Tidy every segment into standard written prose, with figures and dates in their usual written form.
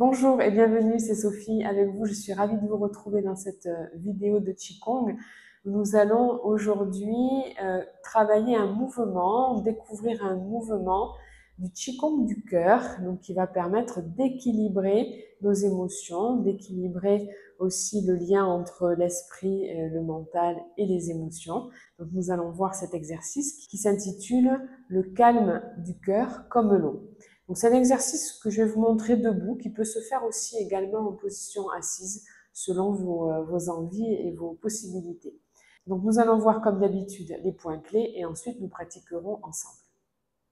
Bonjour et bienvenue, c'est Sophie avec vous. Je suis ravie de vous retrouver dans cette vidéo de Qigong. Nous allons aujourd'hui travailler un mouvement, découvrir un mouvement du Qigong du cœur, donc qui va permettre d'équilibrer nos émotions, d'équilibrer aussi le lien entre l'esprit, le mental et les émotions. Donc nous allons voir cet exercice qui s'intitule « Le calme du cœur comme l'eau ». Donc c'est un exercice que je vais vous montrer debout, qui peut se faire aussi également en position assise, selon vos envies et vos possibilités. Donc nous allons voir comme d'habitude les points clés et ensuite nous pratiquerons ensemble.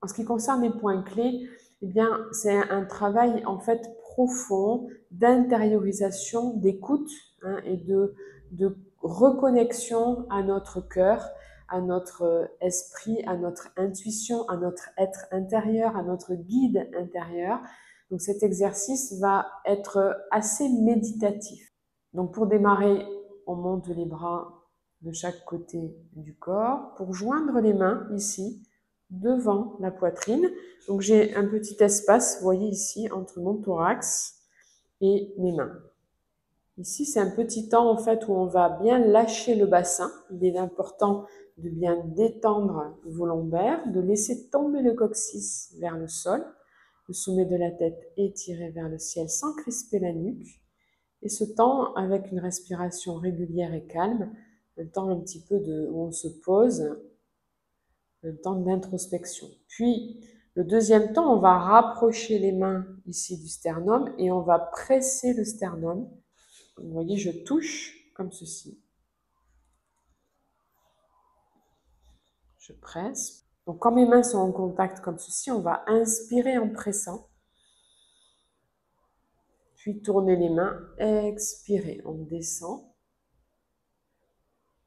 En ce qui concerne les points clés, eh bien c'est un travail en fait profond d'intériorisation, d'écoute et de reconnexion à notre cœur, à notre esprit, à notre intuition, à notre être intérieur, à notre guide intérieur. Donc cet exercice va être assez méditatif. Donc pour démarrer, on monte les bras de chaque côté du corps pour joindre les mains ici devant la poitrine. Donc j'ai un petit espace, vous voyez ici, entre mon thorax et mes mains. Ici, c'est un petit temps en fait où on va bien lâcher le bassin. Il est important de bien détendre vos lombaires, de laisser tomber le coccyx vers le sol, le sommet de la tête étiré vers le ciel sans crisper la nuque. Et ce temps, avec une respiration régulière et calme, un temps un petit peu où on se pose, un temps d'introspection. Puis, le deuxième temps, on va rapprocher les mains ici du sternum et on va presser le sternum. Vous voyez, je touche comme ceci. Je presse. Donc, quand mes mains sont en contact comme ceci, on va inspirer en pressant. Puis, tourner les mains, expirer, on descend.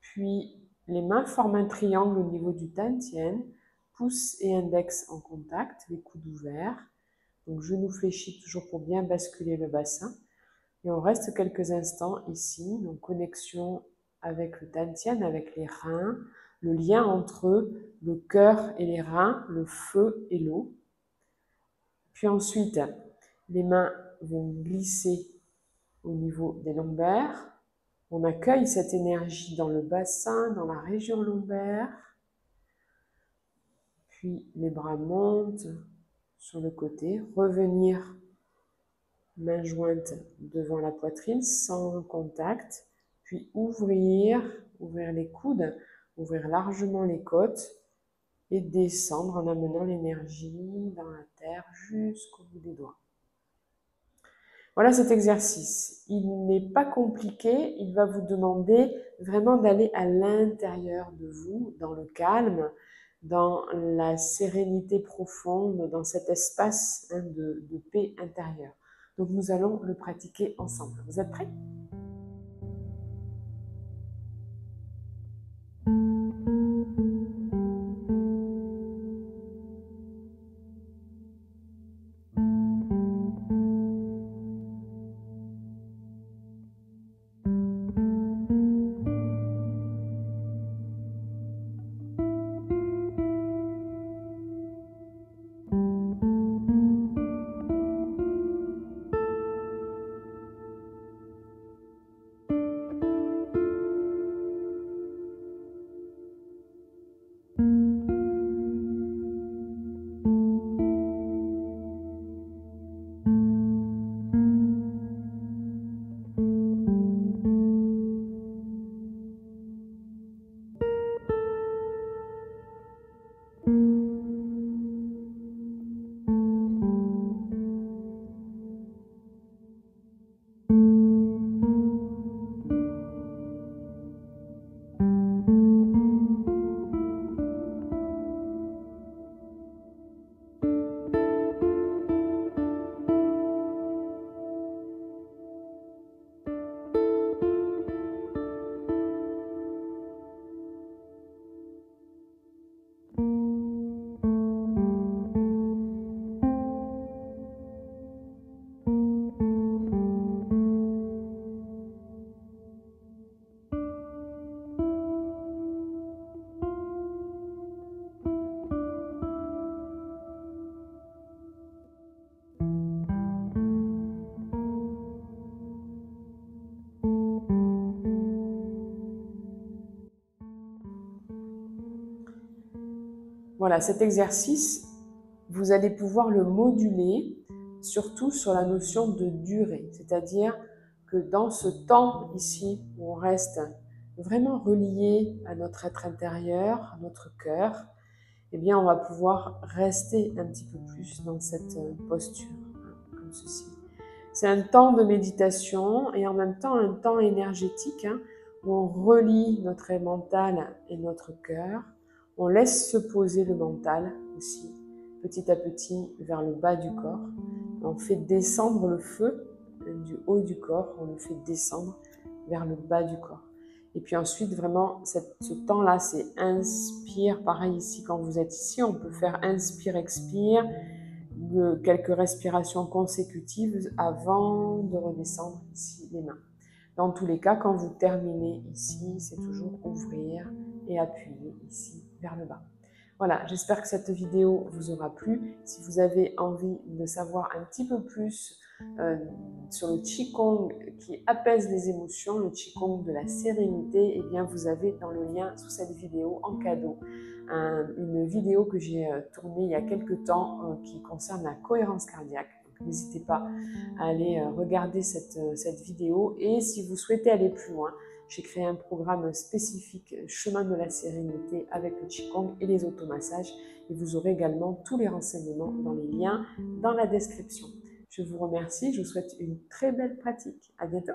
Puis, les mains forment un triangle au niveau du dantian, pouce et index en contact, les coudes ouverts. Donc, genou fléchi toujours pour bien basculer le bassin. Et on reste quelques instants ici, donc connexion avec le dantian, avec les reins, le lien entre le cœur et les reins, le feu et l'eau. Puis ensuite, les mains vont glisser au niveau des lombaires. On accueille cette énergie dans le bassin, dans la région lombaire. Puis les bras montent sur le côté, revenir main jointe devant la poitrine sans contact, puis ouvrir les coudes, ouvrir largement les côtes et descendre en amenant l'énergie dans la terre jusqu'au bout des doigts. Voilà cet exercice. Il n'est pas compliqué, il va vous demander vraiment d'aller à l'intérieur de vous, dans le calme, dans la sérénité profonde, dans cet espace de paix intérieure. Donc nous allons le pratiquer ensemble. Vous êtes prêts ? Voilà, cet exercice, vous allez pouvoir le moduler, surtout sur la notion de durée, c'est-à-dire que dans ce temps ici où on reste vraiment relié à notre être intérieur, à notre cœur, eh bien on va pouvoir rester un petit peu plus dans cette posture, comme ceci. C'est un temps de méditation et en même temps un temps énergétique où on relie notre mental et notre cœur. On laisse se poser le mental aussi, petit à petit, vers le bas du corps. On fait descendre le feu du haut du corps, on le fait descendre vers le bas du corps. Et puis ensuite, vraiment, ce temps-là, c'est inspire. Pareil ici, quand vous êtes ici, on peut faire inspire, expire, quelques respirations consécutives avant de redescendre ici les mains. Dans tous les cas, quand vous terminez ici, c'est toujours ouvrir et appuyer ici vers le bas. Voilà, j'espère que cette vidéo vous aura plu. Si vous avez envie de savoir un petit peu plus sur le Qigong qui apaise les émotions, le Qigong de la sérénité, eh bien vous avez dans le lien sous cette vidéo en cadeau une vidéo que j'ai tournée il y a quelques temps qui concerne la cohérence cardiaque. N'hésitez pas à aller regarder cette vidéo. Et si vous souhaitez aller plus loin, j'ai créé un programme spécifique Chemin de la sérénité avec le Qigong et les automassages. Et vous aurez également tous les renseignements dans les liens dans la description. Je vous remercie, je vous souhaite une très belle pratique. À bientôt.